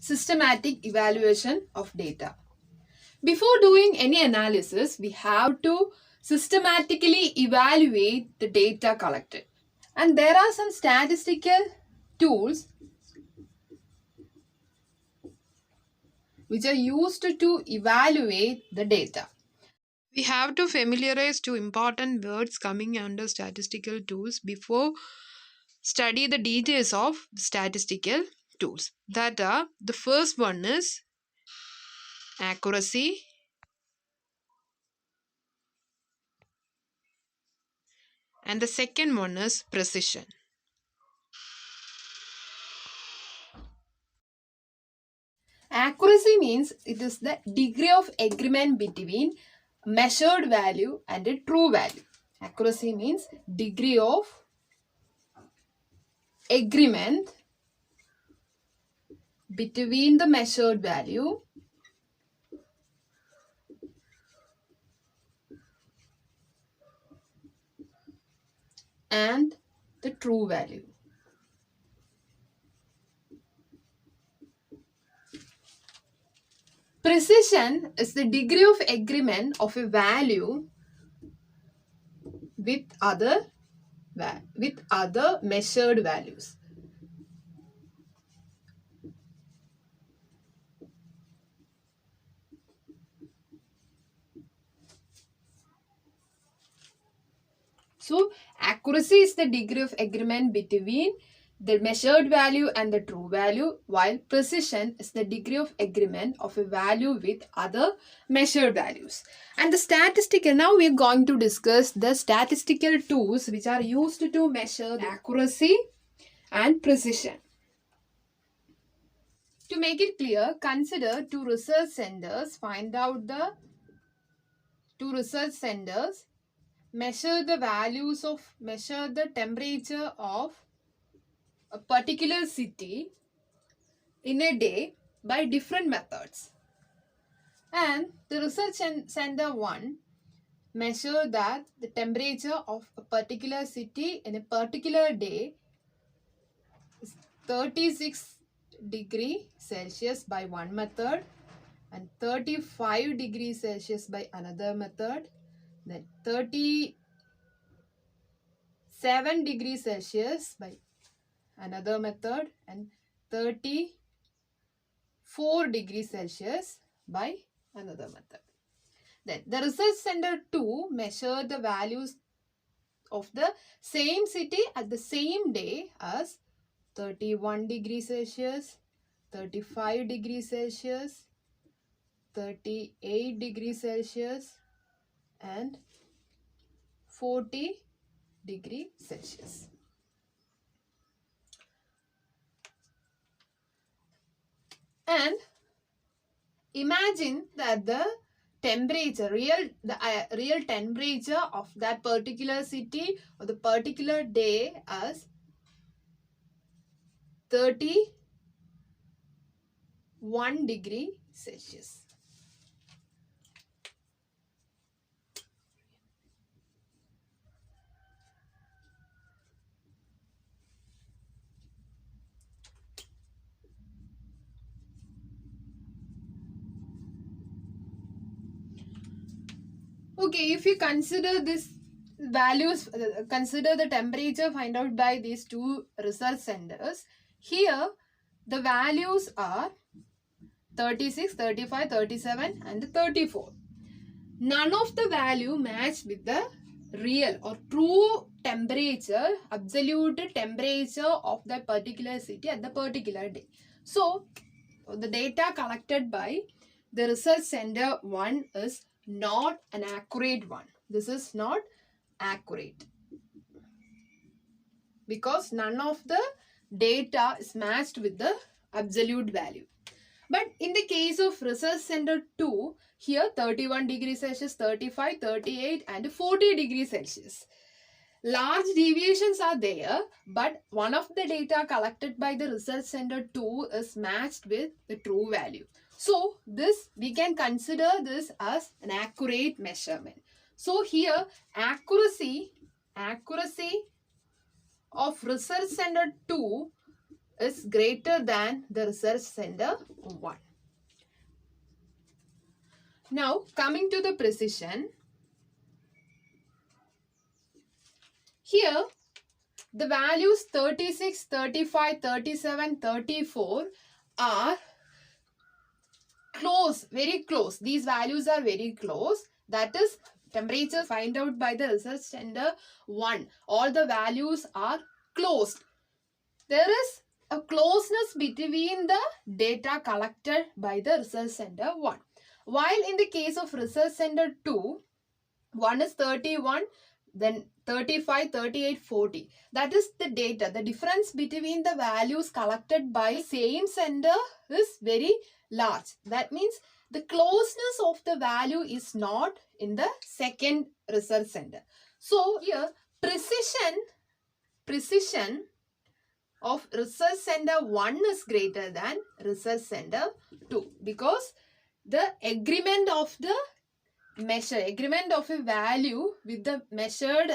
systematic evaluation of data. Before doing any analysis, we have to systematically evaluate the data collected. And there are some statistical tools which are used to evaluate the data. We have to familiarize two important words coming under statistical tools before study the details of statistical tools. That are, the first one is accuracy and the second one is precision. Accuracy means it is the degree of agreement between measured value and a true value. Accuracy means degree of agreement between the measured value and the true value. Precision is the degree of agreement of a value with other measured values. So accuracy is the degree of agreement between the measured value and the true value, while precision is the degree of agreement of a value with other measured values. And the statistical, now we are going to discuss the statistical tools which are used to measure the accuracy and precision. To make it clear, consider two research centers measure the temperature of a particular city in a day by different methods. And the research center 1 measure that the temperature of a particular city in a particular day is 36 degree Celsius by one method and 35 degrees Celsius by another method, then 37 degrees Celsius by another method, and 34 degrees Celsius by another method. Then the research center 2 measured the values of the same city at the same day as 31 degrees Celsius, 35 degrees Celsius, 38 degrees Celsius and 40 degrees Celsius. And imagine that the real temperature of that particular city or the particular day as 31 degree Celsius. Okay, if you consider this values, consider the temperature find out by these two research centers. Here the values are 36, 35, 37 and 34. None of the value match with the real or true temperature, absolute temperature of that particular city at the particular day. So the data collected by the research center 1 is not an accurate one. This is not accurate because none of the data is matched with the absolute value. But in the case of research center 2, here 31 degrees Celsius, 35, 38 and 40 degrees Celsius. Large deviations are there, but one of the data collected by the research center 2 is matched with the true value. So this we can consider this as an accurate measurement. So here accuracy of research center 2 is greater than the research center 1. Now coming to the precision, here the values 36, 35, 37, 34 are close, very close. These values are very close. That is temperature find out by the research center 1. All the values are close. There is a closeness between the data collected by the research center 1. While in the case of research center 2, one is 31, then 35, 38, 40. That is the data. The difference between the values collected by same center is very large. That means the closeness of the value is not in the second research center. So here precision of research center 1 is greater than research center 2 because the agreement of a value with the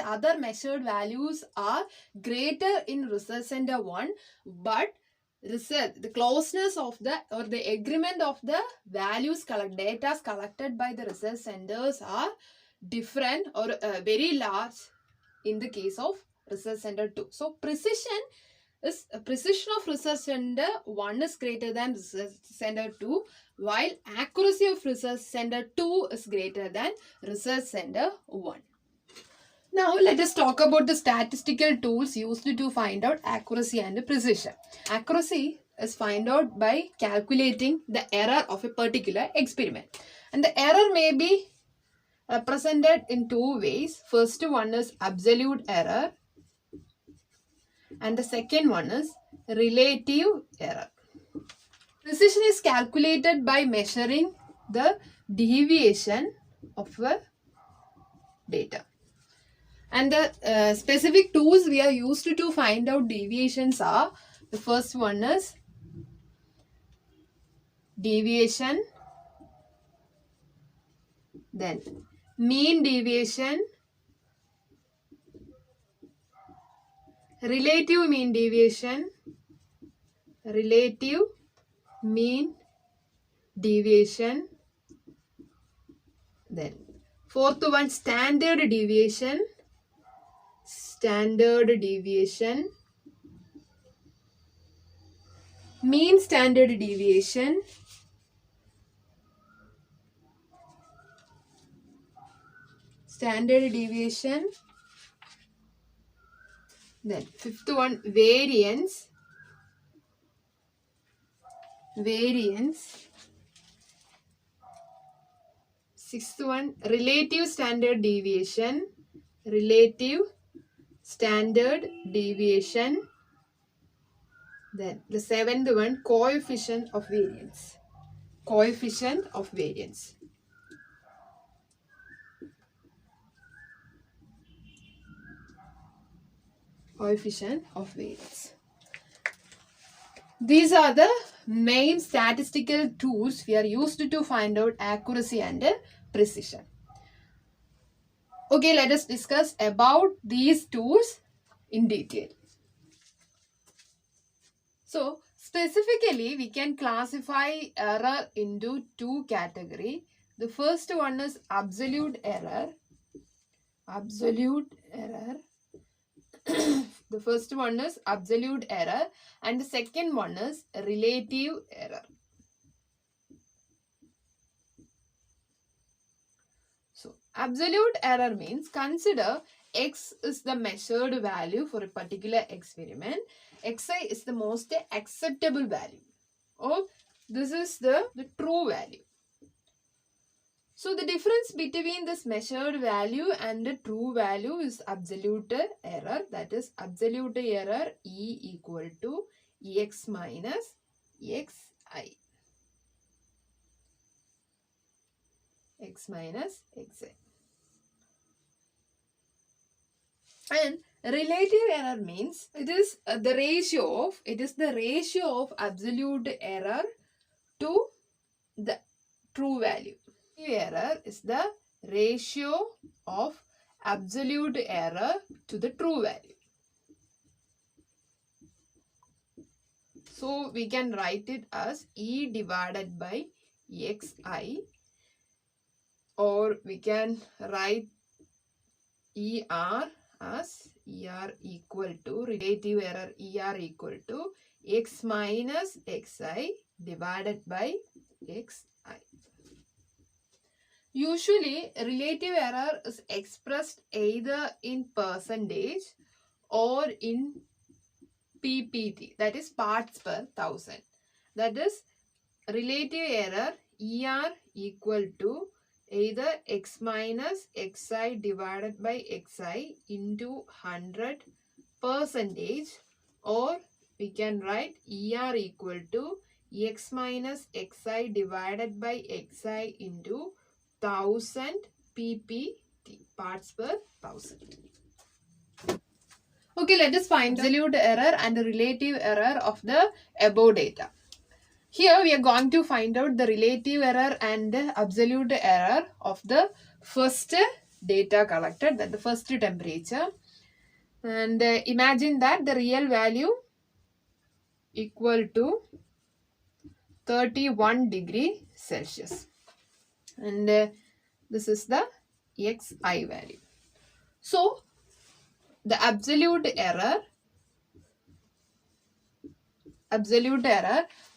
other measured values are greater in research center 1, but the closeness of the agreement of the values data collected by the research centers are different or very large in the case of research center 2. So precision of research center 1 is greater than research center 2, while accuracy of research center 2 is greater than research center 1. Now let us talk about the statistical tools used to find out accuracy and precision. Accuracy is found out by calculating the error of a particular experiment. And the error may be represented in two ways. First one is absolute error and the second one is relative error. Precision is calculated by measuring the deviation of the data. And the specific tools we are used to find out deviations are, the first one is deviation, then mean deviation, relative mean deviation, relative mean deviation, then fourth one standard deviation, mean standard deviation, then fifth one variance, sixth one relative standard deviation, then the seventh one coefficient of variance. These are the main statistical tools we are used to find out accuracy and precision. Okay, let us discuss about these tools in detail. So, specifically, we can classify error into two categories. The first one is absolute error. The first one is absolute error and the second one is relative error. So, absolute error means consider x is the measured value for a particular experiment. Xi is the most acceptable value, or this is the true value. So the difference between this measured value and the true value is absolute error. That is absolute error E equal to Ex minus Xi. And relative error means it is the ratio of absolute error to the true value. Error is the ratio of absolute error to the true value. So we can write it as E divided by Xi, or we can write ER as ER equal to relative error ER equal to X minus Xi divided by Xi. Usually, relative error is expressed either in percentage or in PPT, that is parts per thousand. That is, relative error ER equal to either X minus Xi divided by Xi into 100 percentage, or we can write ER equal to X minus Xi divided by Xi into 1000 PPT, parts per thousand. Okay, let us find the absolute error and the relative error of the above data. Here we are going to find out the relative error and the absolute error of the first data collected, that the first temperature. And imagine that the real value equal to 31 degree Celsius. And this is the Xi value. So, the absolute error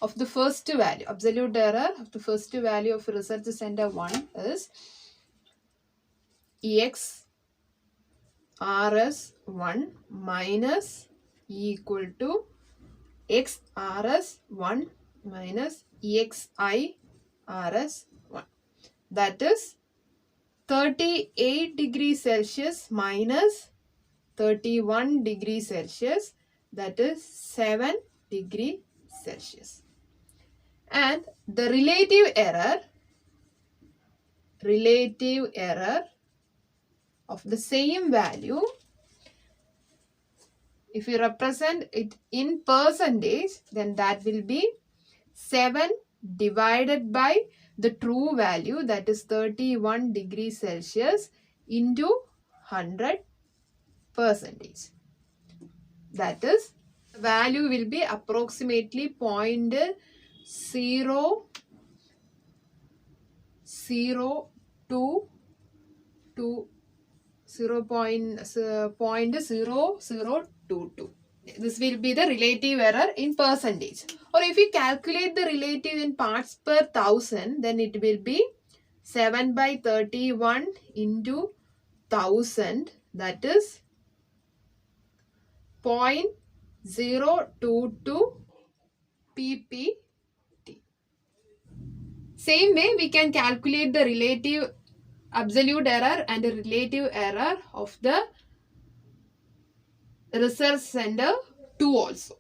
of the first value, of research center 1 is XRS1 minus E equal to XRS1 minus XIRS1. That is 38 degrees Celsius minus 31 degrees Celsius, that is 7 degree Celsius. And the relative error of the same value, if you represent it in percentage, then that will be 7 divided by the true value, that is 31 degrees Celsius into 100 percentage. That is, the value will be approximately 0.0022. This will be the relative error in percentage. Or if you calculate the relative in parts per thousand, then it will be 7 by 31 into 1000, that is 0.022 PPT. Same way, we can calculate the relative absolute error and the relative error of the research center 2 also.